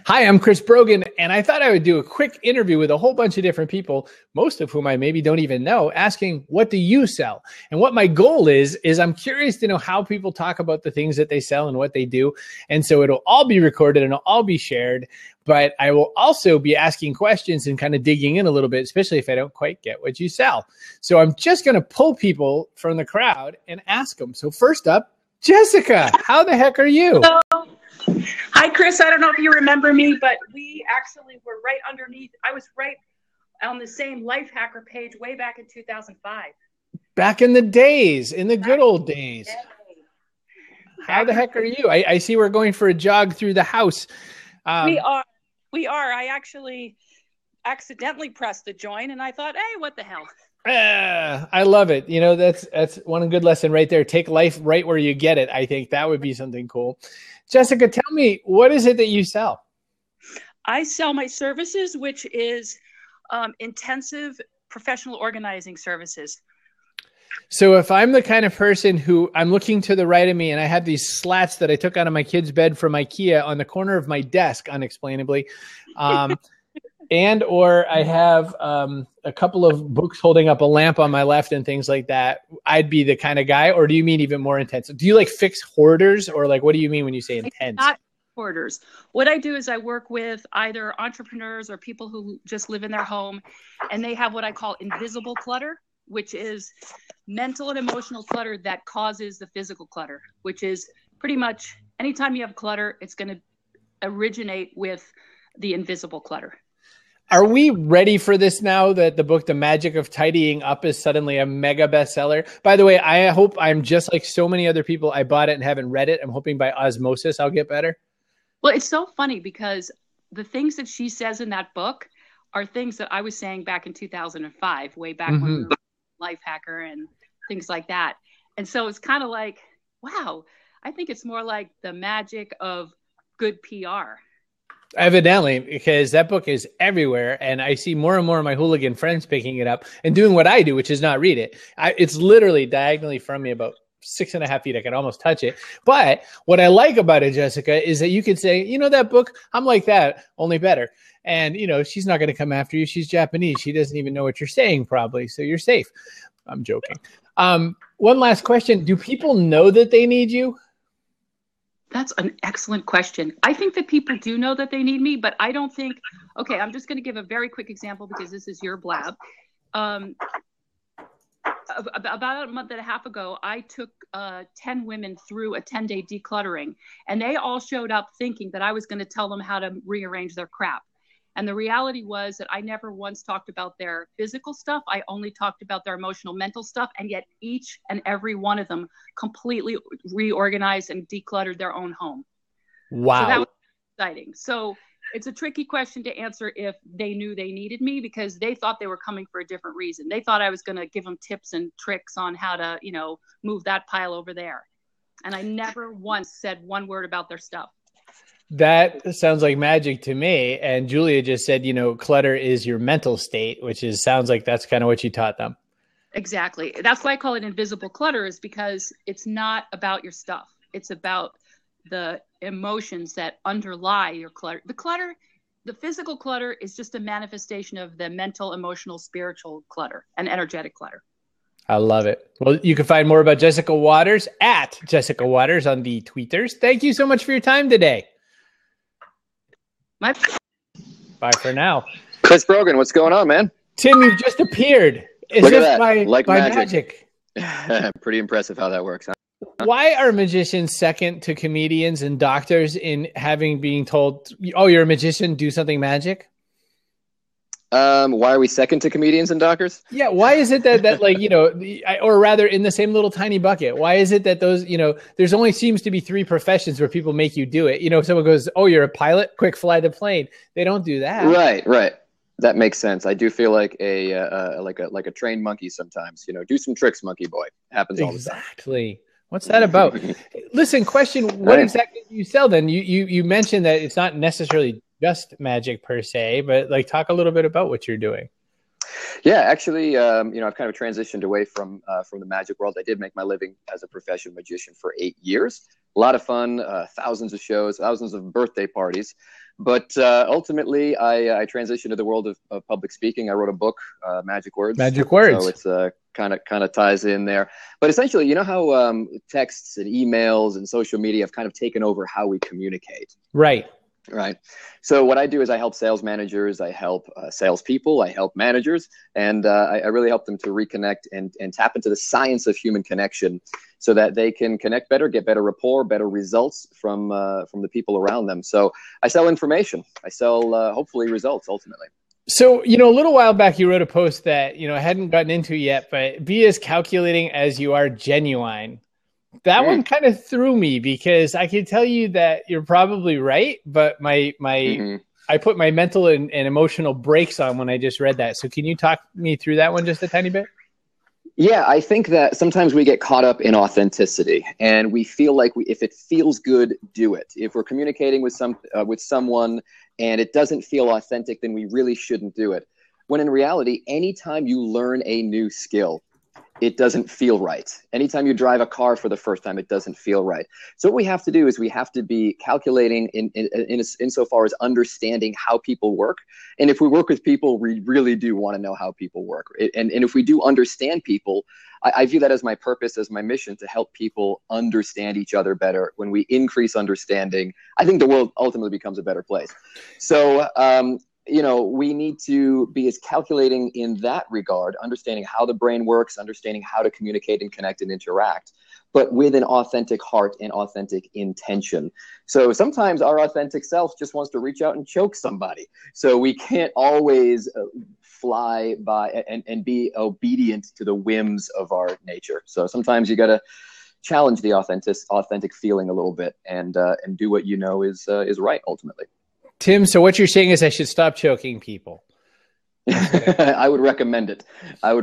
Hi, I'm Chris Brogan, and I thought I would do a quick interview with a whole bunch of different people, most of whom I maybe don't even know, asking, what do you sell? And what my goal is I'm curious to know how people talk about the things that they sell and what they do. And so it'll all be recorded and it'll all be shared, but I will also be asking questions and kind of digging in a little bit, especially if I don't quite get what you sell. So I'm just going to pull people from the crowd and ask them. So first up, Jessica, how the heck are you? Hello. Hi, Chris. I don't know if you remember me, but we actually were right underneath. I was right on the same Life Hacker page way back in 2005. Back in the days, in the good old days. How the heck are you? I see we're going for a jog through the house. We are. I actually accidentally pressed the join, and I thought, hey, what the hell? I love it. You know, that's one good lesson right there. Take life right where you get it. I think that would be something cool. Jessica, tell me, what is it that you sell? I sell my services, which is intensive professional organizing services. So if I'm the kind of person who I'm looking to the right of me and I have these slats that I took out of my kid's bed from IKEA on the corner of my desk, unexplainably, and or I have a couple of books holding up a lamp on my left and things like that, I'd be the kind of guy? Or do you mean even more intense? Do you like fix hoarders, or like what do you mean when you say intense? Not hoarders. What I do is I work with either entrepreneurs or people who just live in their home, and they have what I call invisible clutter, which is mental and emotional clutter that causes the physical clutter, which is pretty much anytime you have clutter, it's going to originate with the invisible clutter. Are we ready for this now that the book, The Magic of Tidying Up, is suddenly a mega bestseller? By the way, I hope I'm just like so many other people. I bought it and haven't read it. I'm hoping by osmosis I'll get better. Well, it's so funny because the things that she says in that book are things that I was saying back in 2005, way back when we were Life Hacker and things like that. And so it's kind of like, wow, I think it's more like the magic of good PR. Evidently, because that book is everywhere, and I see more and more of my hooligan friends picking it up and doing what I do, which is not read it. It's literally diagonally from me about 6.5 feet. I can almost touch it. But what I like about it, Jessica, is that you could say, you know, that book, I'm like that, only better. And, you know, she's not going to come after you. She's Japanese. She doesn't even know what you're saying, probably. So you're safe. I'm joking. One last question. Do people know that they need you? That's an excellent question. I think that people do know that they need me, but I don't think, okay, I'm just going to give a very quick example because this is your blab. About a month and a half ago, I took 10 women through a 10-day decluttering, and they all showed up thinking that I was going to tell them how to rearrange their crap. And the reality was that I never once talked about their physical stuff. I only talked about their emotional, mental stuff. And yet each and every one of them completely reorganized and decluttered their own home. Wow. So that was exciting. So it's a tricky question to answer if they knew they needed me, because they thought they were coming for a different reason. They thought I was going to give them tips and tricks on how to, you know, move that pile over there. And I never once said one word about their stuff. That sounds like magic to me. And Julia just said, you know, clutter is your mental state, which is sounds like that's kind of what you taught them. Exactly. That's why I call it invisible clutter, is because it's not about your stuff. It's about the emotions that underlie your clutter. The physical clutter is just a manifestation of the mental, emotional, spiritual clutter and energetic clutter. I love it. Well, you can find more about Jessica Waters at Jessica Waters on the Tweeters. Thank you so much for your time today. Bye for now. Chris Brogan, what's going on, man? Tim, you've just appeared. Look at that. Like by magic. Pretty impressive how that works, huh? Why are magicians second to comedians and doctors in being told, oh, you're a magician, do something magic? Why are we second to comedians and doctors? Yeah, why is it that like, you know, or rather in the same little tiny bucket, why is it that those, you know, there's only seems to be 3 professions where people make you do it. You know, if someone goes, oh, you're a pilot, quick, fly the plane. They don't do that. Right. That makes sense. I do feel like a trained monkey sometimes, you know, do some tricks, monkey boy. Happens all the time. Exactly. What's that about? Listen, question, what exactly do you sell then? You mentioned that it's not necessarily just magic per se, but like talk a little bit about what you're doing. Yeah, actually, I've kind of transitioned away from the magic world. I did make my living as a professional magician for 8 years. A lot of fun, thousands of shows, thousands of birthday parties. But ultimately, I transitioned to the world of public speaking. I wrote a book, Magic Words. Magic Words. So it's kind of ties in there. But essentially, you know how texts and emails and social media have kind of taken over how we communicate. Right. Right. So what I do is I help sales managers, I help salespeople, I help managers, and I really help them to reconnect and tap into the science of human connection so that they can connect better, get better rapport, better results from the people around them. So I sell information. I sell, hopefully, results ultimately. So, a little while back, you wrote a post that, I hadn't gotten into yet, but be as calculating as you are genuine. That one kind of threw me because I can tell you that you're probably right, but I put my mental and emotional brakes on when I just read that. So can you talk me through that one just a tiny bit? Yeah, I think that sometimes we get caught up in authenticity and we feel like if it feels good, do it. If we're communicating with someone and it doesn't feel authentic, then we really shouldn't do it. When in reality, anytime you learn a new skill, it doesn't feel right. Anytime you drive a car for the first time, it doesn't feel right. So what we have to do is we have to be calculating insofar as understanding how people work. And if we work with people, we really do want to know how people work. And if we do understand people, I view that as my purpose, as my mission, to help people understand each other better. When we increase understanding, I think the world ultimately becomes a better place. So, we need to be as calculating in that regard, understanding how the brain works, understanding how to communicate and connect and interact, but with an authentic heart and authentic intention. So sometimes our authentic self just wants to reach out and choke somebody. So we can't always fly by and be obedient to the whims of our nature. So sometimes you got to challenge the authentic feeling a little bit and do what you know is right ultimately. Tim, so what you're saying is I should stop choking people. I would recommend it. By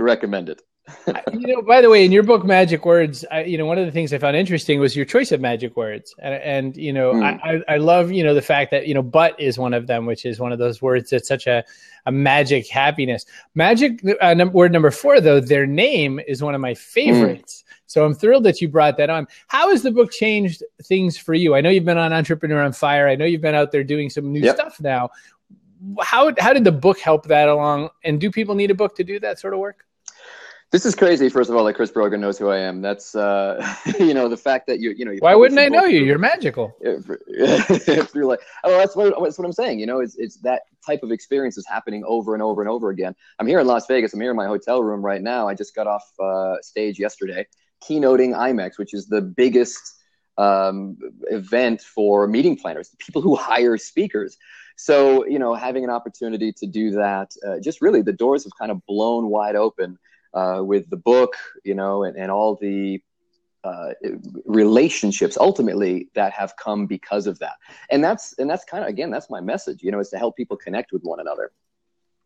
the way, in your book, Magic Words, one of the things I found interesting was your choice of magic words. I love, the fact that, but is one of them, which is one of those words that's such a magic happiness. Magic word number 4, though, their name is one of my favorites. So I'm thrilled that you brought that on. How has the book changed things for you? I know you've been on Entrepreneur on Fire. I know you've been out there doing some new stuff now. How did the book help that along? And do people need a book to do that sort of work? This is crazy. First of all, that Chris Brogan knows who I am. That's, the fact that you why wouldn't I know you? You're magical. If you're like, that's what I'm saying. It's that type of experience is happening over and over and over again. I'm here in Las Vegas. I'm here in my hotel room right now. I just got off stage yesterday, keynoting IMEX, which is the biggest event for meeting planners, people who hire speakers. So, having an opportunity to do that, just really the doors have kind of blown wide open with the book, and all the relationships ultimately that have come because of that. And that's kind of, again, that's my message, is to help people connect with one another.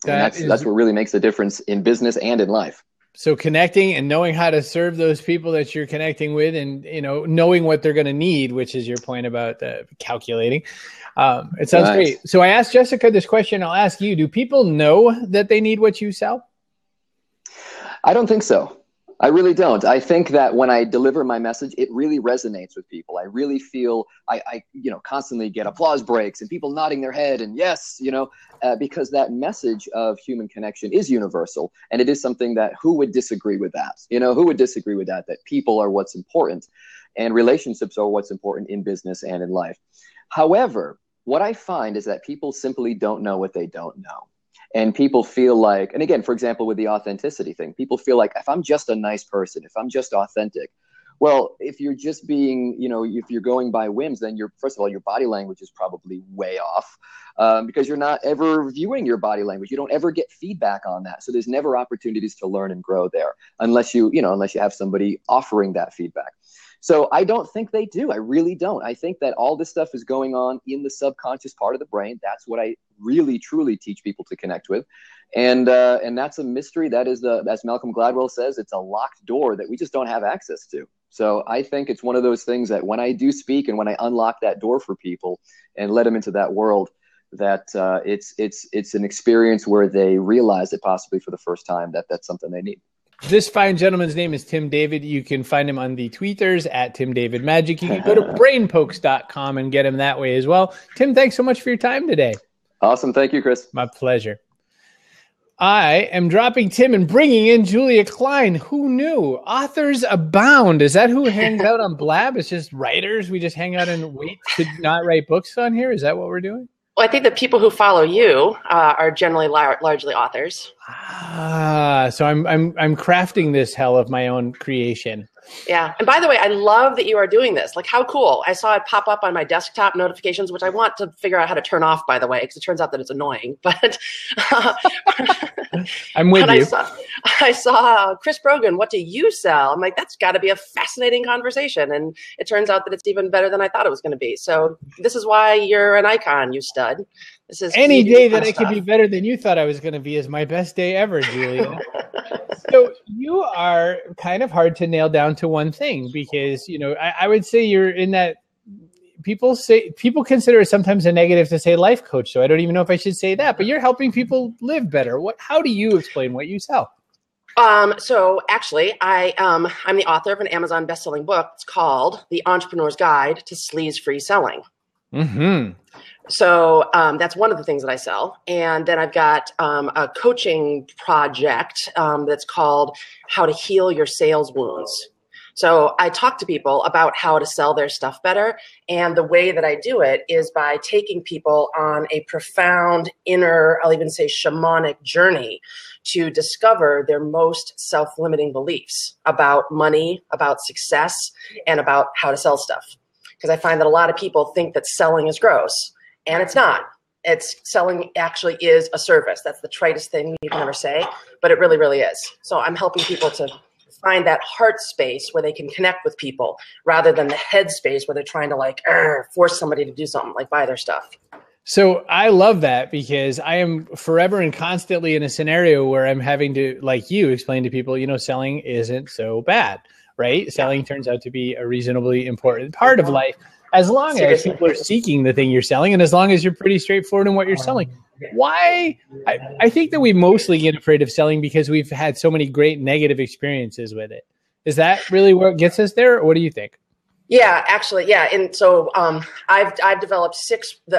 That's what really makes a difference in business and in life. So connecting and knowing how to serve those people that you're connecting with and, knowing what they're going to need, which is your point about calculating. It sounds great. So I asked Jessica this question. I'll ask you, do people know that they need what you sell? I don't think so. I really don't. I think that when I deliver my message, it really resonates with people. I really feel I constantly get applause breaks and people nodding their head and yes, because that message of human connection is universal. And it is something that who would disagree with that? Who would disagree with that people are what's important and relationships are what's important in business and in life. However, what I find is that people simply don't know what they don't know. And people feel like, and again, for example, with the authenticity thing, people feel like if I'm just a nice person, if I'm just authentic, well, if you're just being, if you're going by whims, then first of all, your body language is probably way off because you're not ever viewing your body language. You don't ever get feedback on that. So there's never opportunities to learn and grow there unless you have somebody offering that feedback. So I don't think they do. I really don't. I think that all this stuff is going on in the subconscious part of the brain. That's what I really, truly teach people to connect with. And that's a mystery. That is as Malcolm Gladwell says, it's a locked door that we just don't have access to. So I think it's one of those things that when I do speak and when I unlock that door for people and let them into that world, that it's an experience where they realize it possibly for the first time that that's something they need. This fine gentleman's name is Tim David. You can find him on the tweeters at Tim David Magic. You can go to brainpokes.com and get him that way as well. Tim, thanks so much for your time today. Awesome. Thank you, Chris. My pleasure. I am dropping Tim and bringing in Julia Klein. Who knew? Authors abound. Is that who hangs out on Blab? It's just writers. We just hang out and wait to not write books on here. Is that what we're doing? Well, I think the people who follow you are generally largely authors. So I'm crafting this hell of my own creation. Yeah. And by the way, I love that you are doing this. Like, how cool. I saw it pop up on my desktop notifications, which I want to figure out how to turn off, by the way, because it turns out that it's annoying. But I'm with you. I saw Chris Brogan, what do you sell? I'm like, that's got to be a fascinating conversation. And it turns out that it's even better than I thought it was going to be. So this is why you're an icon, you stud. This is any day that I could be better than you thought I was going to be is my best day ever, Julia. So you are kind of hard to nail down to one thing because, you know, I would say you're in that people consider it sometimes a negative to say life coach. So I don't even know if I should say that, but you're helping people live better. How do you explain what you sell? So actually I'm the author of an Amazon best-selling book. It's called The Entrepreneur's Guide to Sleaze-Free Selling. Mm-hmm. So that's one of the things that I sell. And then I've got a coaching project that's called How to Heal Your Sales Wounds. So I talk to people about how to sell their stuff better. And the way that I do it is by taking people on a profound inner, I'll even say shamanic journey to discover their most self-limiting beliefs about money, about success, and about how to sell stuff. Because I find that a lot of people think that selling is gross. And it's not. It's selling actually is a service. That's the tritest thing you can ever say, but it really, really is. So I'm helping people to find that heart space where they can connect with people rather than the head space where they're trying to like force somebody to do something like buy their stuff. So I love that because I am forever and constantly in a scenario where I'm having to, like you, explain to people, you know, selling isn't so bad, right? Selling turns out to be a reasonably important part of life. As long as people are seeking the thing you're selling and as long as you're pretty straightforward in what you're selling. Why? I think that we mostly get afraid of selling because we've had so many great negative experiences with it. Is that really what gets us there? Or what do you think? Yeah, actually, yeah. And so I've developed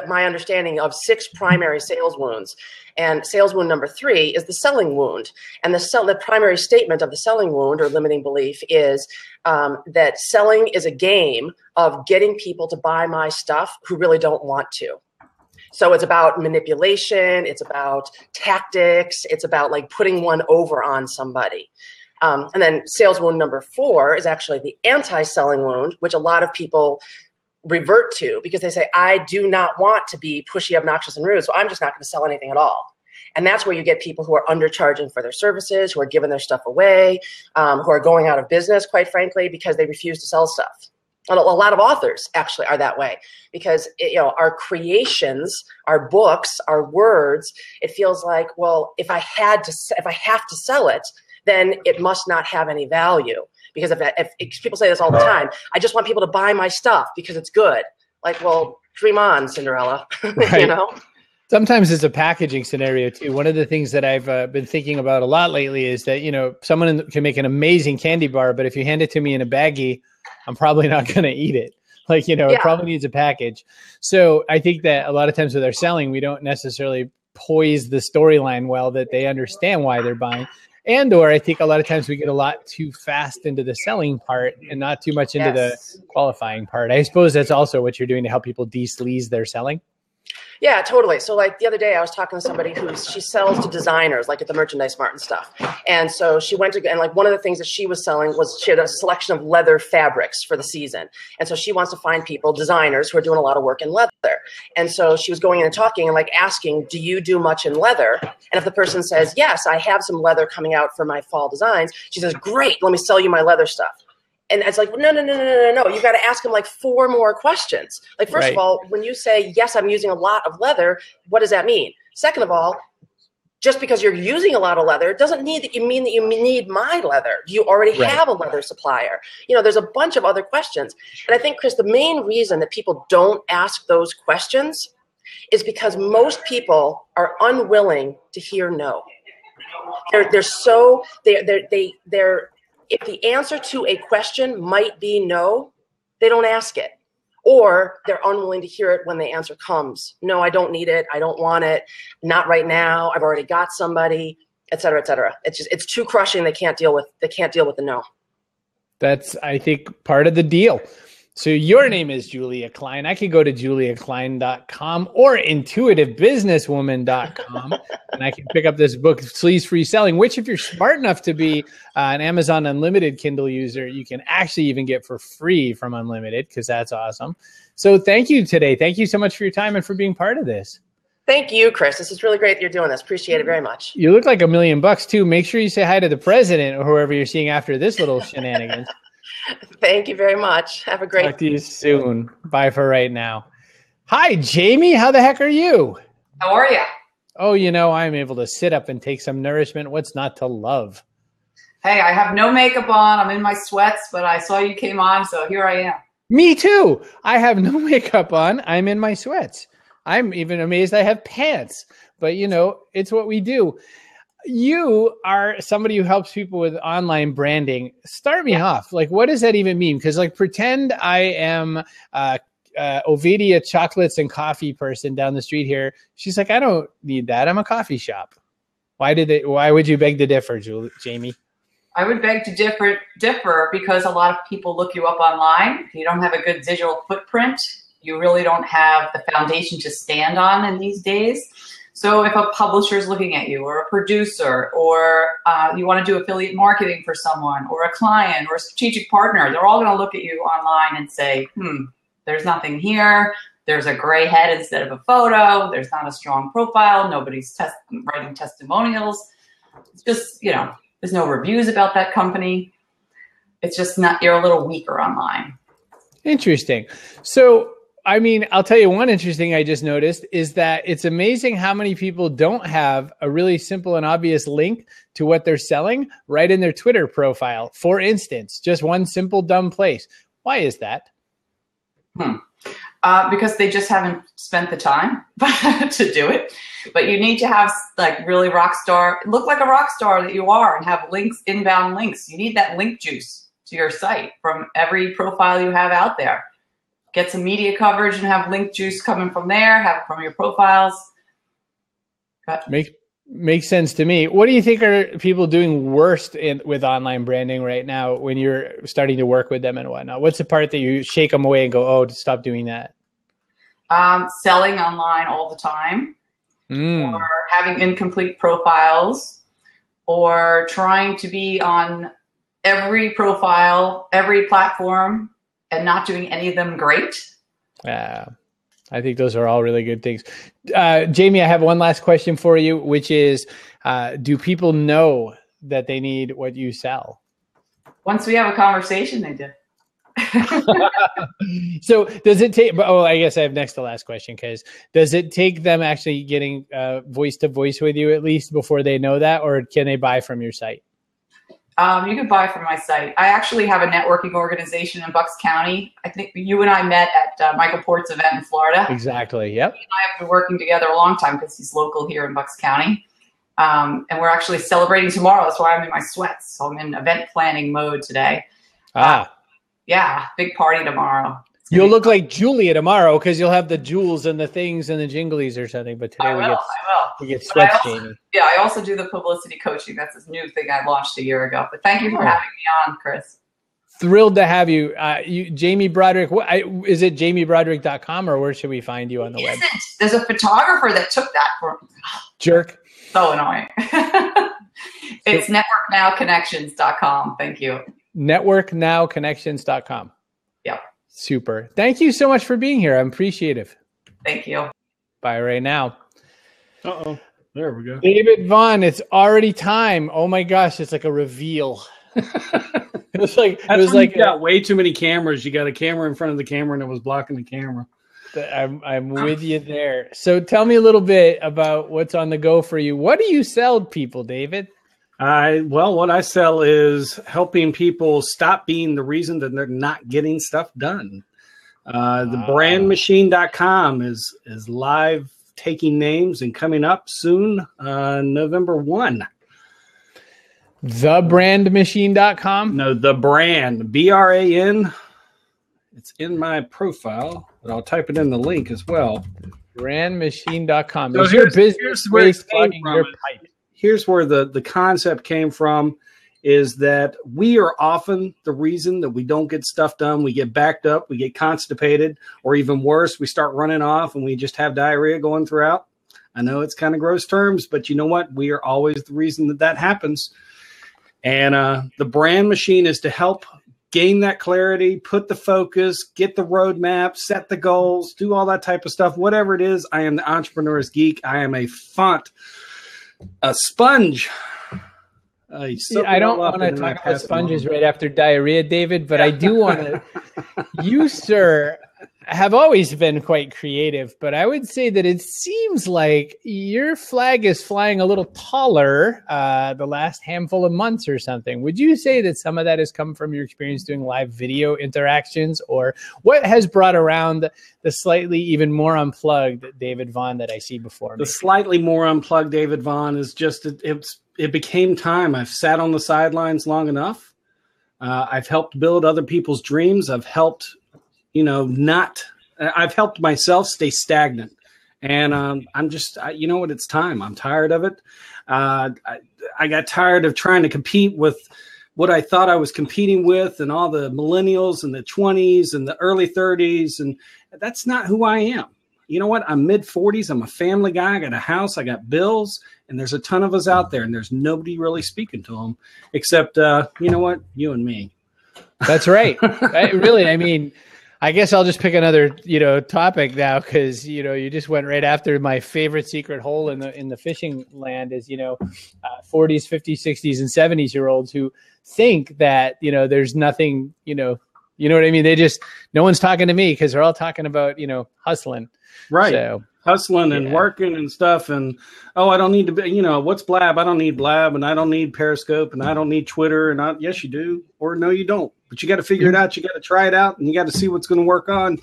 my understanding of 6 primary sales wounds. And sales wound number 3 is the selling wound. And the primary statement of the selling wound or limiting belief is that selling is a game of getting people to buy my stuff who really don't want to. So it's about manipulation. It's about tactics. It's about like putting one over on somebody. And then sales wound number 4 is actually the anti-selling wound, which a lot of people revert to because they say, I do not want to be pushy, obnoxious, and rude, so I'm just not going to sell anything at all. And that's where you get people who are undercharging for their services, who are giving their stuff away, who are going out of business, quite frankly, because they refuse to sell stuff. And a lot of authors actually are that way because our creations, our books, our words, it feels like, well, if I have to sell it, then it must not have any value. Because if people say this all the time, I just want people to buy my stuff because it's good. Like, well, dream on, Cinderella. Right. You know? Sometimes it's a packaging scenario too. One of the things that I've been thinking about a lot lately is that, someone can make an amazing candy bar, but if you hand it to me in a baggie, I'm probably not going to eat it. It probably needs a package. So I think that a lot of times with our selling, we don't necessarily poise the storyline well that they understand why they're buying. Or I think a lot of times we get a lot too fast into the selling part and not too much into the qualifying part. I suppose that's also what you're doing to help people de-sleaze their selling. Yeah, totally. So like the other day I was talking to somebody she sells to designers, like at the Merchandise Mart and stuff. And so she went to, and like one of the things that she was selling was she had a selection of leather fabrics for the season. And so she wants to find people, designers who are doing a lot of work in leather. And so she was going in and talking and like asking, do you do much in leather? And if the person says, yes, I have some leather coming out for my fall designs, she says, great, let me sell you my leather stuff. And it's like, no. You got to ask them like 4 more questions. Like, first of all, when you say, yes, I'm using a lot of leather, what does that mean? Second of all, just because you're using a lot of leather doesn't mean that you need my leather. Do you already have a leather supplier? There's a bunch of other questions. And I think, Chris, the main reason that people don't ask those questions is because most people are unwilling to hear no. If the answer to a question might be no, they don't ask it. Or they're unwilling to hear it when the answer comes. No, I don't need it. I don't want it. Not right now. I've already got somebody, et cetera, et cetera. It's too crushing. They can't deal with the no. That's, I think, part of the deal. So your name is Julia Klein. I could go to juliaklein.com or intuitivebusinesswoman.com and I can pick up this book, Sleaze Free Selling, which if you're smart enough to be an Amazon Unlimited Kindle user, you can actually even get for free from Unlimited, because that's awesome. So thank you today. Thank you so much for your time and for being part of this. Thank you, Chris. This is really great that you're doing this. Appreciate it very much. You look like $1 million too. Make sure you say hi to the president or whoever you're seeing after this little shenanigans. Thank you very much. Have a great. Talk to you soon. Bye for right now. Hi, Jamie. How the heck are you? How are you? Oh, I'm able to sit up and take some nourishment. What's not to love? Hey, I have no makeup on. I'm in my sweats, but I saw you came on, so here I am. Me too. I have no makeup on. I'm in my sweats. I'm even amazed I have pants. But, it's what we do. You are somebody who helps people with online branding. Start me off. Like, what does that even mean? Because, pretend I am Ovidia chocolates and coffee person down the street here. She's like, I don't need that. I'm a coffee shop. Why would you beg to differ, Jamie? I would beg to differ because a lot of people look you up online. If you don't have a good digital footprint, you really don't have the foundation to stand on in these days. So if a publisher is looking at you, or a producer, or you want to do affiliate marketing for someone, or a client, or a strategic partner, they're all going to look at you online and say, there's nothing here. There's a gray head instead of a photo. There's not a strong profile. Nobody's writing testimonials. It's just, there's no reviews about that company. It's just not, you're a little weaker online. Interesting. So, I'll tell you one interesting thing I just noticed is that it's amazing how many people don't have a really simple and obvious link to what they're selling right in their Twitter profile. For instance, just one simple, dumb place. Why is that? Because they just haven't spent the time to do it. But you need to have really look like a rock star that you are, and have links, inbound links. You need that link juice to your site from every profile you have out there. Get some media coverage and have link juice coming from there, have it from your profiles. Makes sense to me. What do you think are people doing worst with online branding right now when you're starting to work with them and whatnot? What's the part that you shake them away and go, oh, stop doing that? Selling online all the time, or having incomplete profiles, or trying to be on every profile, every platform, and not doing any of them great. I think those are all really good things. Jamie, I have one last question for you, which is, do people know that they need what you sell? Once we have a conversation, they do. So does it take, I guess I have next to last question, because does it take them actually getting voice to voice with you at least before they know that, or can they buy from your site? You can buy from my site. I actually have a networking organization in Bucks County. I think you and I met at Michael Port's event in Florida. Exactly. Yep. He and I have been working together a long time because he's local here in Bucks County. And we're actually celebrating tomorrow. That's why I'm in my sweats. So I'm in event planning mode today. Yeah, big party tomorrow. You'll look like Julia tomorrow because you'll have the jewels and the things and the jinglies or something. But today we get sweats, Jamie. Yeah, I also do the publicity coaching. That's this new thing I launched a year ago. But thank you for having me on, Chris. Thrilled to have you. Jamie Broderick. Is it jamiebroderick.com, or where should we find you on the web? There's a photographer that took that for me. Jerk. So annoying. It's networknowconnections.com. Thank you. Networknowconnections.com. Yeah. Super. Thank you so much for being here. I'm appreciative. Thank you. Bye right now. Uh-oh. There we go. David Vaughn, it's already time. Oh my gosh, it's like a reveal. It was like you got way too many cameras. You got a camera in front of the camera and it was blocking the camera. I'm with you there. So tell me a little bit about what's on the go for you. What do you sell people, David? What I sell is helping people stop being the reason that they're not getting stuff done. The brandmachine.com is live taking names and coming up soon, November 1. Thebrandmachine.com? No, the brand, BRAN. It's in my profile, but I'll type it in the link as well. Brandmachine.com. So Is your business waste plugging your pipe? Here's where the concept came from, is that we are often the reason that we don't get stuff done. We get backed up, we get constipated, or even worse, we start running off and we just have diarrhea going throughout. I know it's kind of gross terms, but you know what? We are always the reason that that happens. And the brand machine is to help gain that clarity, put the focus, get the roadmap, set the goals, do all that type of stuff. Whatever it is, I am the entrepreneur's geek. I am a sponge. I don't want to talk about sponges right after diarrhea, David, but I do want to. You, sir, have always been quite creative, but I would say that it seems like your flag is flying a little taller the last handful of months or something. Would you say that some of that has come from your experience doing live video interactions, or what has brought around the slightly even more unplugged David Vaughn that I see before me? The slightly more unplugged David Vaughn is just, it became time. I've sat on the sidelines long enough. I've helped build other people's dreams. I've helped, I've helped myself stay stagnant. And I'm just, you know what, it's time. I'm tired of it. I got tired of trying to compete with what I thought I was competing with and all the millennials and the 20s and the early 30s. And that's not who I am. You know what? I'm mid-40s. I'm a family guy. I got a house. I got bills. And there's a ton of us out there. And there's nobody really speaking to them except, you know what? You and me. That's right. I mean, I guess I'll just pick another, topic now because, you just went right after my favorite secret hole in the fishing land is, 40s, 50s, 60s, and 70s-year-olds who think that, there's nothing, you know what I mean? No one's talking to me because they're all talking about, hustling. Right. So, hustling and working and stuff. And, I don't need to be, what's Blab? I don't need Blab, and I don't need Periscope, and I don't need Twitter. And yes, you do. Or no, you don't. But you got to figure it out. You got to try it out, and you got to see what's going to work on.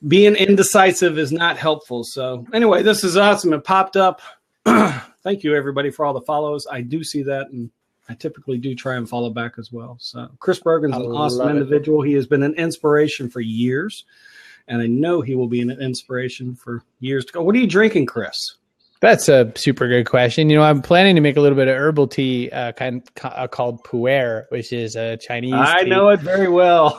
Being indecisive is not helpful. So anyway, this is awesome. It popped up. Thank you, everybody, for all the follows. I do see that, and I typically do try and follow back as well. So Chris Bergen's an awesome individual. He has been an inspiration for years, and I know he will be an inspiration for years to go. What are you drinking, Chris? That's a super good question. I'm planning to make a little bit of herbal tea called pu'er, which is a Chinese tea. I know it very well.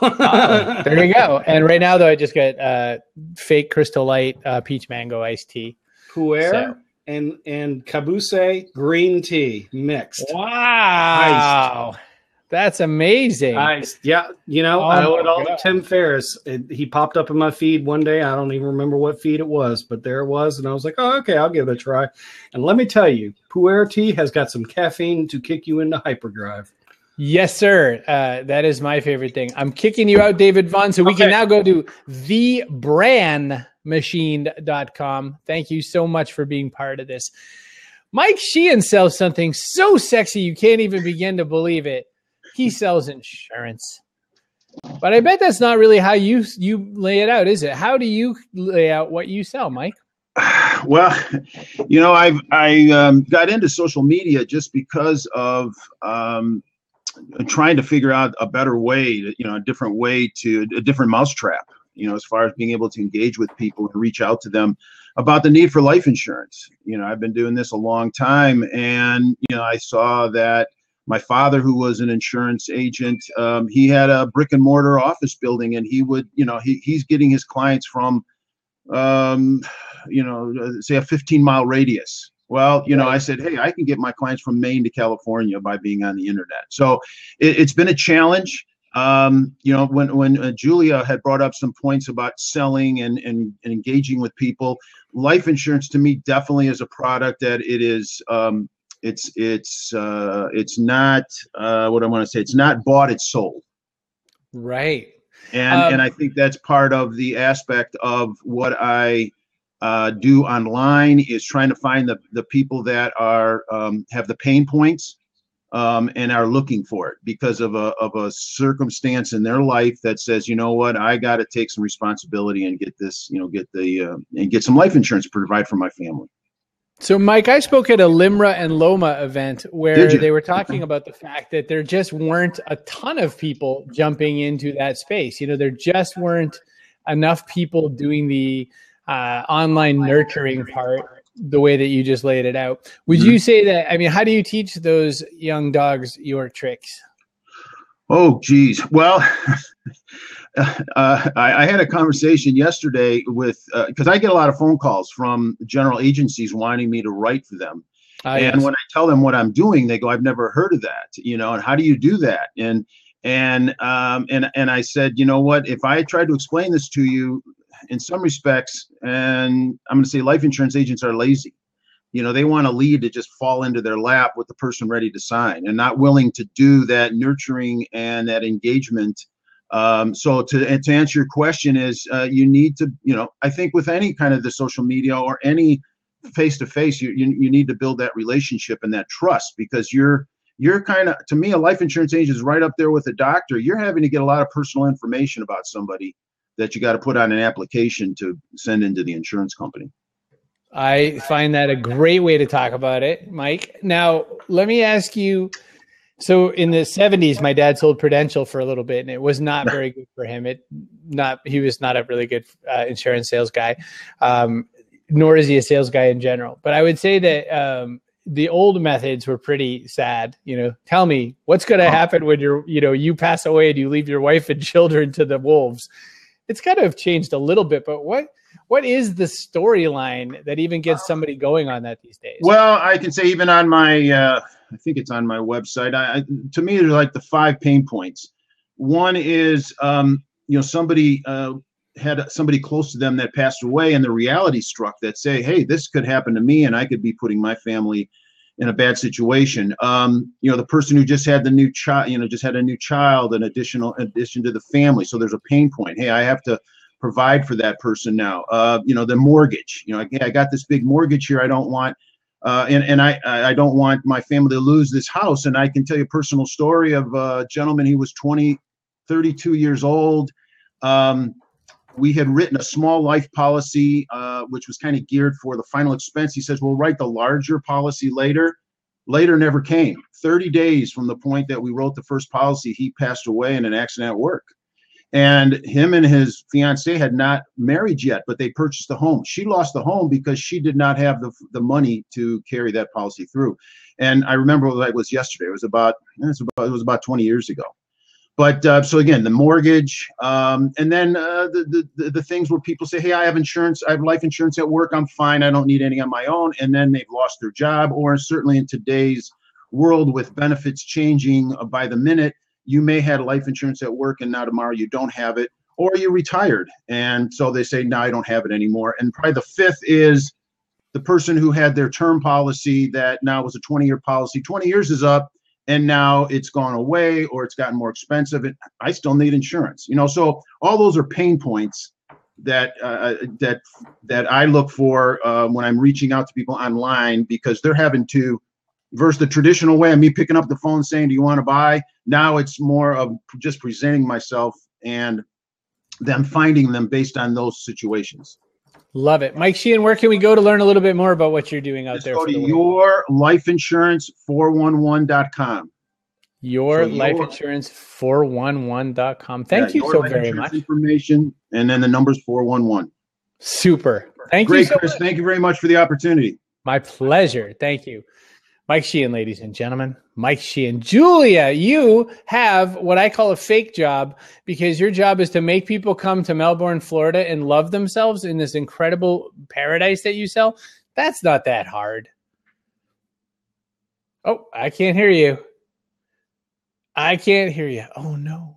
There you go. And right now, though, I just got fake Crystal Light peach mango iced tea. Pu'er and Kabuse green tea mixed. Wow. Iced. That's amazing. Nice. Yeah. I owe it all to Tim Ferriss. He popped up in my feed one day. I don't even remember what feed it was, but there it was. And I was like, oh, okay, I'll give it a try. And let me tell you, pu'er tea has got some caffeine to kick you into hyperdrive. Yes, sir. That is my favorite thing. I'm kicking you out, David Vaughn. So we can now go to thebrandmachine.com. Thank you so much for being part of this. Mike Sheehan sells something so sexy you can't even begin to believe it. He sells insurance. But I bet that's not really how you lay it out, is it? How do you lay out what you sell, Mike? Well, I got into social media just because of trying to figure out a better way, a different mousetrap, as far as being able to engage with people and reach out to them about the need for life insurance. I've been doing this a long time, and, I saw that my father, who was an insurance agent, he had a brick and mortar office building, and he would, he's getting his clients from, say a 15-mile radius. Well, I said, hey, I can get my clients from Maine to California by being on the internet. So it's been a challenge. When Julia had brought up some points about selling and engaging with people, life insurance to me definitely is a product that it is, it's not what I want to say. It's not bought, it's sold. Right. And I think that's part of the aspect of what I do online is trying to find the people that are have the pain points and are looking for it because of a circumstance in their life that says, you know what, I got to take some responsibility and get this, and get some life insurance to provide for my family. So, Mike, I spoke at a LIMRA and LOMA event where they were talking about the fact that there just weren't a ton of people jumping into that space. You know, there just weren't enough people doing the online nurturing part the way that you just laid it out. Would you say that, I mean, how do you teach those young dogs your tricks? Oh, geez. Well, I had a conversation yesterday with, because I get a lot of phone calls from general agencies wanting me to write for them. And when I tell them what I'm doing, they go, "I've never heard of that, you know, and how do you do that?" And I said, you know what, if I tried to explain this to you in some respects, and I'm going to say life insurance agents are lazy. You know, they want a lead to just fall into their lap with the person ready to sign and not willing to do that nurturing and that engagement. So to answer your question is you need to, you know, I think with any kind of the social media or any face-to-face, you need to build that relationship and that trust, because you're kind of, to me, a life insurance agent is right up there with a doctor. You're having to get a lot of personal information about somebody that you got to put on an application to send into the insurance company. I find that a great way to talk about it, Mike. Now, let me ask you, so in the 70s, my dad sold Prudential for a little bit, and it was not very good for him. He was not a really good insurance sales guy, nor is he a sales guy in general. But I would say that the old methods were pretty sad. You know, tell me what's going to happen when you pass away and you leave your wife and children to the wolves. It's kind of changed a little bit, but what is the storyline that even gets somebody going on that these days? Well, I can say even on my, I think it's on my website. To me, there's like the 5 pain points. One is, somebody had somebody close to them that passed away, and the reality struck that say, hey, this could happen to me, and I could be putting my family in a bad situation. The person who just had the new child, just had a new child, an addition to the family. So there's a pain point. Hey, I have to provide for that person now. The mortgage, I got this big mortgage here. I don't want, I don't want my family to lose this house. And I can tell you a personal story of a gentleman. He was 32 years old. We had written a small life policy, which was kind of geared for the final expense. He says, we'll write the larger policy later. Later never came. 30 days from the point that we wrote the first policy, he passed away in an accident at work. And him and his fiancée had not married yet, but they purchased the home. She lost the home because she did not have the money to carry that policy through. And I remember that was yesterday. It was about 20 years ago. But so again, the mortgage, and then the things where people say, hey, I have insurance, I have life insurance at work, I'm fine, I don't need any on my own, and then they've lost their job. Or certainly in today's world with benefits changing by the minute, you may have life insurance at work and now tomorrow you don't have it, or you're retired. And so they say, no, I don't have it anymore. And probably the 5th is the person who had their term policy that now was a 20-year policy. 20 years is up, and now it's gone away or it's gotten more expensive. And I still need insurance, so all those are pain points that I look for when I'm reaching out to people online, because they're having to, versus the traditional way of me picking up the phone saying, do you want to buy? Now it's more of just presenting myself and them finding them based on those situations. Love it. Mike Sheehan, where can we go to learn a little bit more about what you're doing out there? Go to yourlifeinsurance411.com. Yourlifeinsurance411.com. Thank you so very much. Information, and then the number's 411. Super. Thank you. Great, Chris. Much. Thank you very much for the opportunity. My pleasure. Thank you. Mike Sheehan, ladies and gentlemen. Mike Sheehan. Julia, you have what I call a fake job, because your job is to make people come to Melbourne, Florida and love themselves in this incredible paradise that you sell. That's not that hard. Oh, I can't hear you. Oh, no.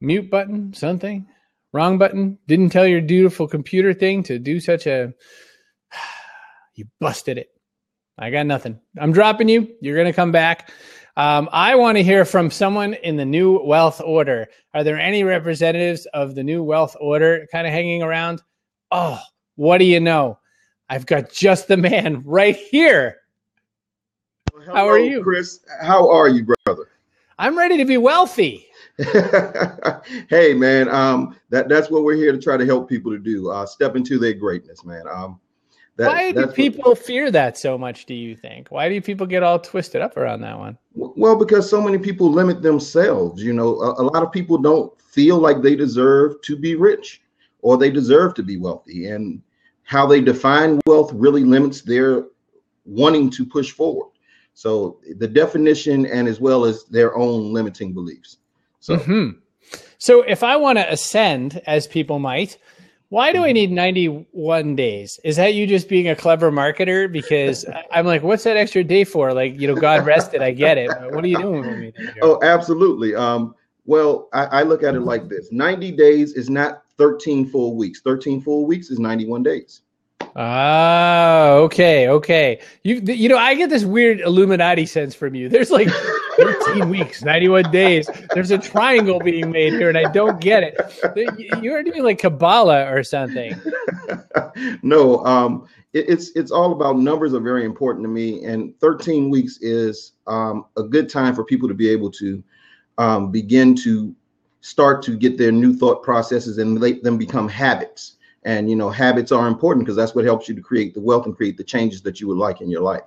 Mute button, something. Wrong button. Didn't tell your beautiful computer thing to do such a... You busted it. I got nothing. I'm dropping you. You're going to come back. I want to hear from someone in the New Wealth Order. Are there any representatives of the New Wealth Order kind of hanging around? Oh, what do you know? I've got just the man right here. Hello, how are you, Chris? How are you, brother? I'm ready to be wealthy. Hey, man, that's what we're here to try to help people to do. Step into their greatness, man. Why do people fear that so much, do you think? Why do people get all twisted up around that one? Well, because so many people limit themselves. You know, a lot of people don't feel like they deserve to be rich or they deserve to be wealthy. And how they define wealth really limits their wanting to push forward. So the definition and as well as their own limiting beliefs. So, So if I want to ascend, as people might, why do I need 91 days? Is that you just being a clever marketer? Because I'm like, what's that extra day for? Like, you know, God rested, I get it. But what are you doing with me there, Joe? Oh, absolutely. Well, I look at it like this. 90 days is not 13 full weeks. 13 full weeks is 91 days. Ah, okay. You know, I get this weird Illuminati sense from you. There's like 13 weeks, 91 days. There's a triangle being made here, and I don't get it. You're doing like Kabbalah or something. No, it's all about numbers are very important to me, and 13 weeks is a good time for people to be able to begin to start to get their new thought processes and let them become habits. And, you know, habits are important because that's what helps you to create the wealth and create the changes that you would like in your life.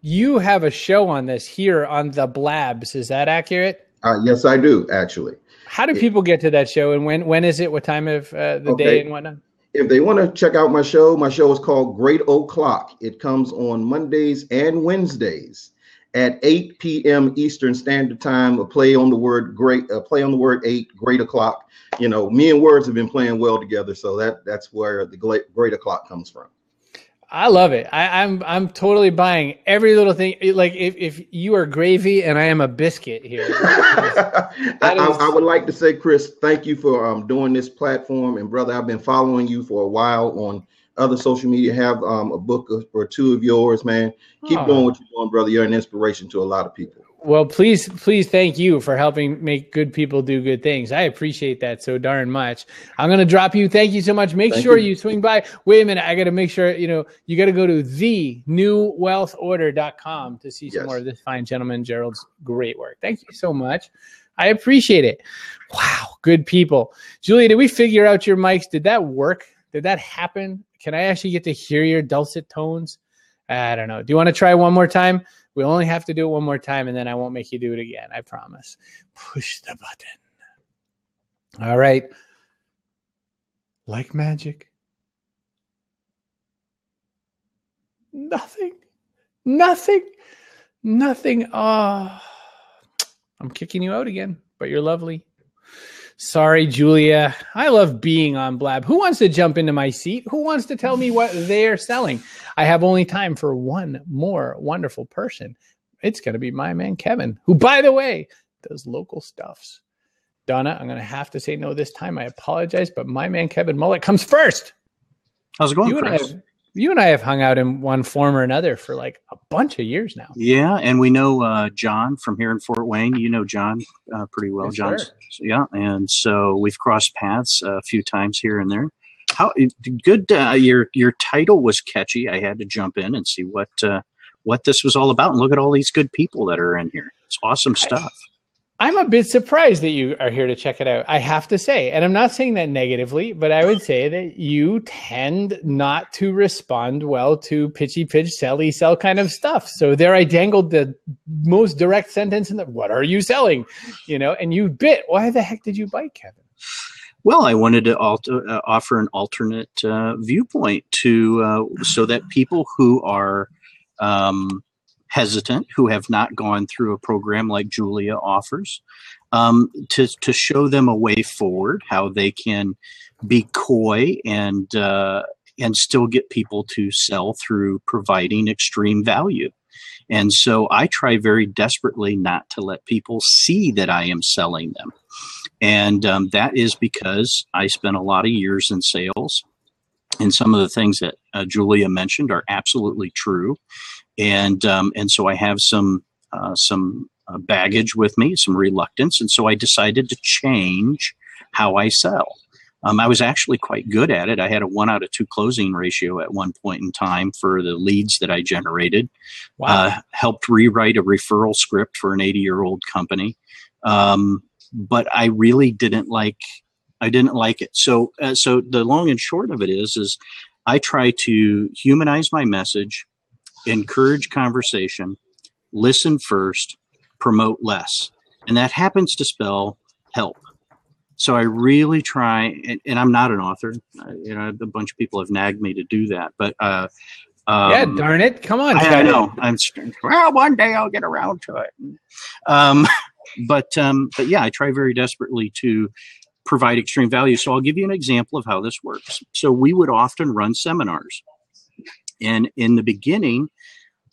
You have a show on this here on the Blabs. Is that accurate? Yes, I do, actually. How do people get to that show, and when is it? What time of the day and whatnot? If they want to check out my show is called Great O'Clock. It comes on Mondays and Wednesdays at 8 p.m. Eastern Standard Time. A play on the word great, play on the word 8, Great O'Clock. You know, me and words have been playing well together, so that's where the Great O'Clock comes from. I love it. I'm totally buying every little thing. Like if you are gravy and I am a biscuit here. I would like to say, Chris, thank you for doing this platform. And brother, I've been following you for a while on other social media. Have a book or two of yours, man. Keep doing what you're doing, brother. You're an inspiration to a lot of people. Well, please thank you for helping make good people do good things. I appreciate that so darn much. I'm going to drop you. Thank you so much. Make sure you swing by. Wait a minute. I got to make sure, you know, you got to go to thenewwealthorder.com to see some more of this fine gentleman, Gerald's great work. Thank you so much. I appreciate it. Wow. Good people. Julia, did we figure out your mics? Did that work? Did that happen? Can I actually get to hear your dulcet tones? I don't know. Do you want to try one more time? We only have to do it one more time, and then I won't make you do it again. I promise. Push the button. All right. Like magic. Nothing. Oh, I'm kicking you out again, but you're lovely. Sorry, Julia. I love being on Blab. Who wants to jump into my seat? Who wants to tell me what they're selling? I have only time for one more wonderful person. It's going to be my man, Kevin, who, by the way, does local stuffs. Donna, I'm going to have to say no this time. I apologize, but my man, Kevin Mullet, comes first. How's it going, Chris? You and I have hung out in one form or another for like a bunch of years now. Yeah, and we know John from here in Fort Wayne. You know John pretty well. Yes, John's, yeah, and so we've crossed paths a few times here and there. How good? Your title was catchy. I had to jump in and see what this was all about, and look at all these good people that are in here. It's awesome stuff. I'm a bit surprised that you are here to check it out, I have to say. And I'm not saying that negatively, but I would say that you tend not to respond well to pitchy pitch, selly sell kind of stuff. So there I dangled the most direct sentence in the, what are you selling? You know, and you bit. Why the heck did you bite, Kevin? Well, I wanted to offer an alternate viewpoint to so that people who are hesitant, who have not gone through a program like Julia offers, to show them a way forward, how they can be coy and still get people to sell through providing extreme value. And so I try very desperately not to let people see that I am selling them. And that is because I spent a lot of years in sales. And some of the things that Julia mentioned are absolutely true. And so I have some baggage with me, some reluctance. And so I decided to change how I sell. I was actually quite good at it. I had a 1 out of 2 closing ratio at one point in time for the leads that I generated. Wow. Helped rewrite a referral script for an 80-year-old company. But I really didn't like it. So the long and short of it is I try to humanize my message, encourage conversation, listen first, promote less. And that happens to spell help. So I really try, and I'm not an author. A bunch of people have nagged me to do that, but yeah, darn it! Come on, I know. Well, one day I'll get around to it. But yeah, I try very desperately to provide extreme value. So I'll give you an example of how this works. So we would often run seminars, and in the beginning,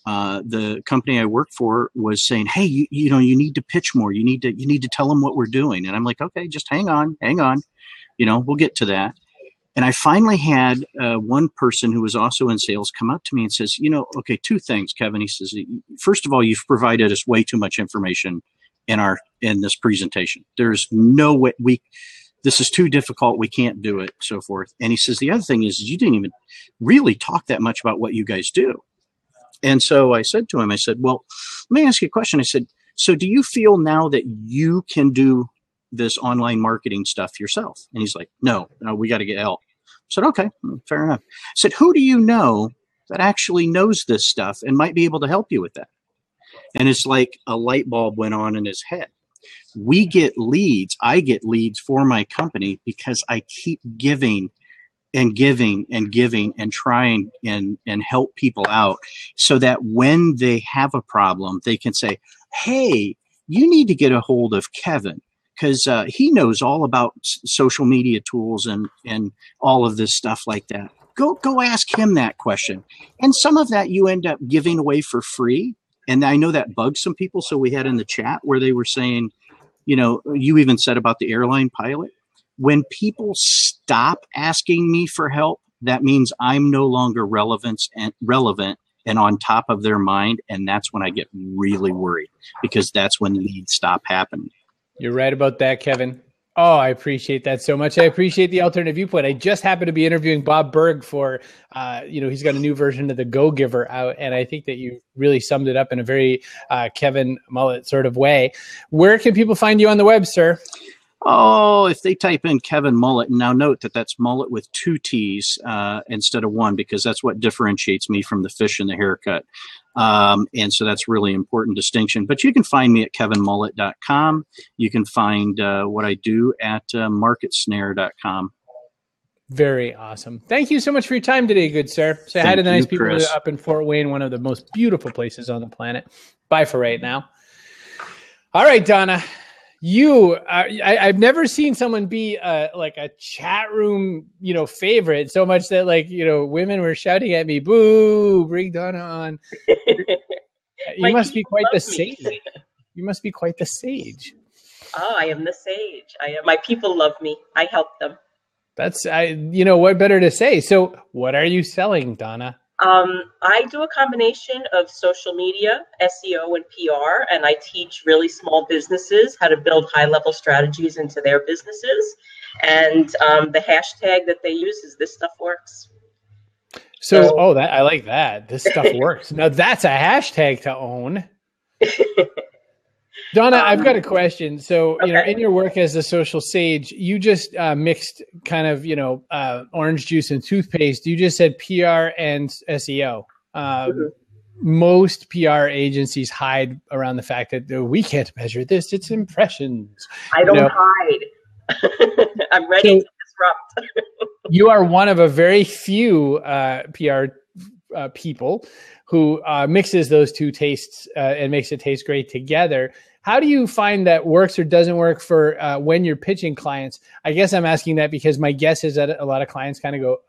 the company I worked for was saying, "Hey, you need to pitch more. You need to tell them what we're doing." And I'm like, "Okay, just hang on. We'll get to that." And I finally had one person who was also in sales come up to me and says, okay, two things, Kevin. He says, first of all, you've provided us way too much information in this presentation. There's no way this is too difficult. We can't do it, so forth. And he says, the other thing is you didn't even really talk that much about what you guys do. And so I said to him, well, let me ask you a question. I said, so do you feel now that you can do this online marketing stuff yourself? And he's like, no, we got to get help. I said, okay, fair enough. I said, who do you know that actually knows this stuff and might be able to help you with that? And it's like a light bulb went on in his head. We get leads. I get leads for my company because I keep giving and giving and giving and trying and help people out so that when they have a problem, they can say, hey, you need to get a hold of Kevin, because he knows all about social media tools and all of this stuff like that. Go ask him that question. And some of that you end up giving away for free. And I know that bugs some people. So we had in the chat where they were saying, you even said about the airline pilot. When people stop asking me for help, that means I'm no longer relevant and on top of their mind. And that's when I get really worried, because that's when leads stop happening. You're right about that, Kevin. Oh, I appreciate that so much. I appreciate the alternative viewpoint. I just happened to be interviewing Bob Berg for, he's got a new version of the Go Giver out. And I think that you really summed it up in a very Kevin Mullet sort of way. Where can people find you on the web, sir? Oh, if they type in Kevin Mullet, and now note that that's Mullet with 2 T's instead of 1, because that's what differentiates me from the fish and the haircut. And so that's really important distinction. But you can find me at kevinmullet.com. You can find what I do at marketsnare.com. Very awesome. Thank you so much for your time today, good sir. Say hi to the nice people up in Fort Wayne, one of the most beautiful places on the planet. Bye for right now. All right, Donna. I've never seen someone be like a chat room, favorite so much that women were shouting at me, boo, bring Donna on. You must be quite the sage. You must be quite the sage. Oh, I am the sage. My people love me. I help them. What better to say? So what are you selling, Donna? I do a combination of social media, SEO, and PR, and I teach really small businesses how to build high-level strategies into their businesses. And the hashtag that they use is "This Stuff Works." So I like that. This stuff works. Now that's a hashtag to own. Donna, I've got a question. So, in your work as a social sage, you just mixed kind of, orange juice and toothpaste. You just said PR and SEO. Most PR agencies hide around the fact that we can't measure this. It's impressions. I don't hide. I'm ready to disrupt. You are one of a very few PR people who mixes those two tastes and makes it taste great together. How do you find that works or doesn't work for when you're pitching clients? I guess I'm asking that because my guess is that a lot of clients kind of go,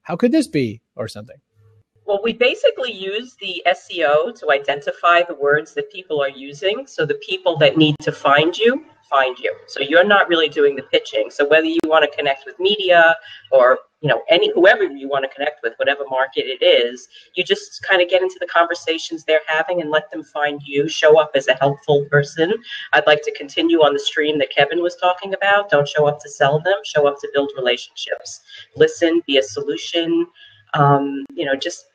how could this be? Or something. Well, we basically use the SEO to identify the words that people are using. So the people that need to find you. So you're not really doing the pitching. So whether you want to connect with media or, whoever you want to connect with, whatever market it is, you just kind of get into the conversations they're having and let them find you, show up as a helpful person. I'd like to continue on the stream that Kevin was talking about. Don't show up to sell them, show up to build relationships. Listen, be a solution, just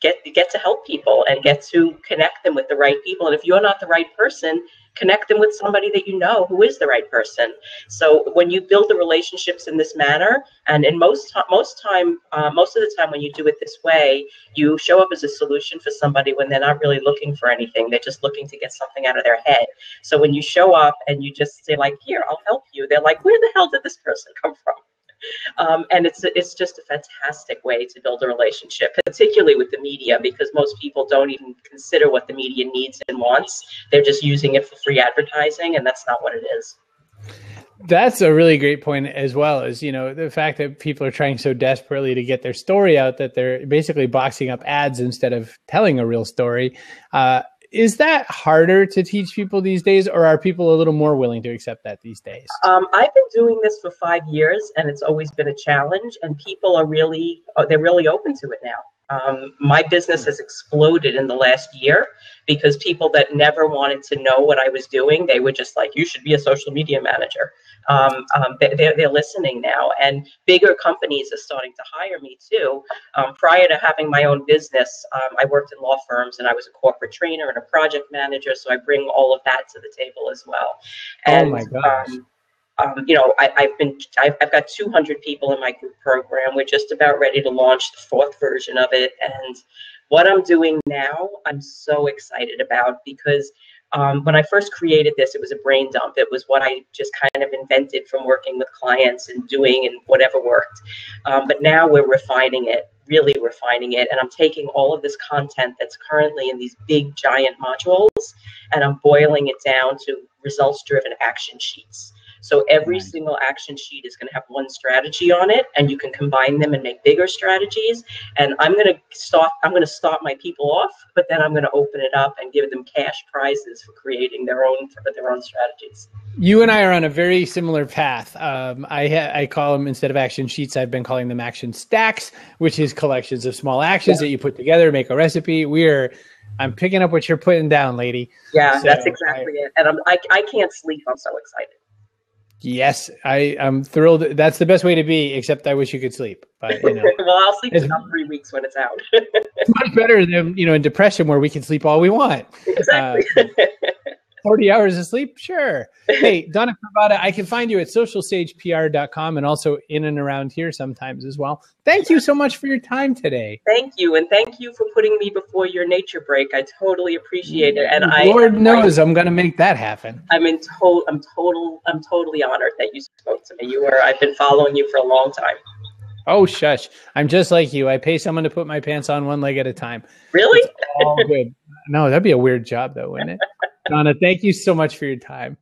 get to help people and get to connect them with the right people. And if you're not the right person, connect them with somebody that you know who is the right person. So when you build the relationships in this manner, and in most of the time when you do it this way, you show up as a solution for somebody when they're not really looking for anything. They're just looking to get something out of their head. So when you show up and you just say like, here, I'll help you, they're like, where the hell did this person come from? And it's just a fantastic way to build a relationship, particularly with the media, because most people don't even consider what the media needs and wants. They're just using it for free advertising, and that's not what it is. That's a really great point as well, as, you know, the fact that people are trying so desperately to get their story out that they're basically boxing up ads instead of telling a real story. Is that harder to teach people these days, or are people a little more willing to accept that these days? I've been doing this for 5 years, and it's always been a challenge, and people are they're really open to it now. My business has exploded in the last year because people that never wanted to know what I was doing, they were just like, you should be a social media manager. They're listening now, and bigger companies are starting to hire me too. Prior to having my own business, I worked in law firms, and I was a corporate trainer and a project manager. So I bring all of that to the table as well. And, oh my gosh. You know, I've got 200 people in my group program. We're just about ready to launch the 4th version of it. And what I'm doing now, I'm so excited about, because when I first created this, it was a brain dump. It was what I just kind of invented from working with clients and doing and whatever worked. But now we're refining it, really refining it. And I'm taking all of this content that's currently in these big, giant modules, and I'm boiling it down to results-driven action sheets. So every single action sheet is going to have one strategy on it, and you can combine them and make bigger strategies. And I'm going to start my people off, but then I'm going to open it up and give them cash prizes for creating their own strategies. You and I are on a very similar path. I call them, instead of action sheets, I've been calling them action stacks, which is collections of small actions that you put together, make a recipe. I'm picking up what you're putting down, lady. Yeah, so that's exactly it. And I can't sleep. I'm so excited. Yes, I'm thrilled. That's the best way to be, except I wish you could sleep. But, you know, well, I'll sleep in about 3 weeks when it's out. It's much better than, you know, in depression where we can sleep all we want. Exactly. 40 hours of sleep? Sure. Hey, Donna Cravatta, I can find you at socialstagepr.com and also in and around here sometimes as well. Thank you so much for your time today. Thank you. And thank you for putting me before your nature break. I totally appreciate it. And Lord knows I'm going to make that happen. I'm totally honored that you spoke to me. I've been following you for a long time. Oh, shush. I'm just like you. I pay someone to put my pants on one leg at a time. Really? It's all good. No, that'd be a weird job though, wouldn't it? Donna, thank you so much for your time.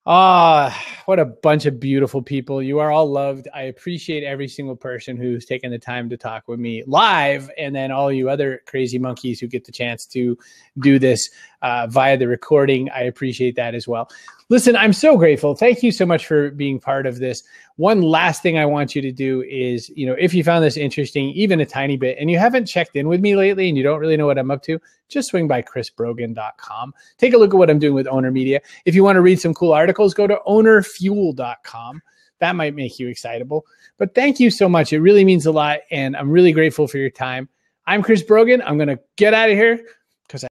What a bunch of beautiful people. You are all loved. I appreciate every single person who's taken the time to talk with me live, and then all you other crazy monkeys who get the chance to do this via the recording. I appreciate that as well. Listen, I'm so grateful. Thank you so much for being part of this. One last thing I want you to do is, you know, if you found this interesting, even a tiny bit, and you haven't checked in with me lately and you don't really know what I'm up to, just swing by chrisbrogan.com. Take a look at what I'm doing with Owner Media. If you want to read some cool articles, go to ownerfuel.com. That might make you excitable. But thank you so much. It really means a lot, and I'm really grateful for your time. I'm Chris Brogan. I'm going to get out of here.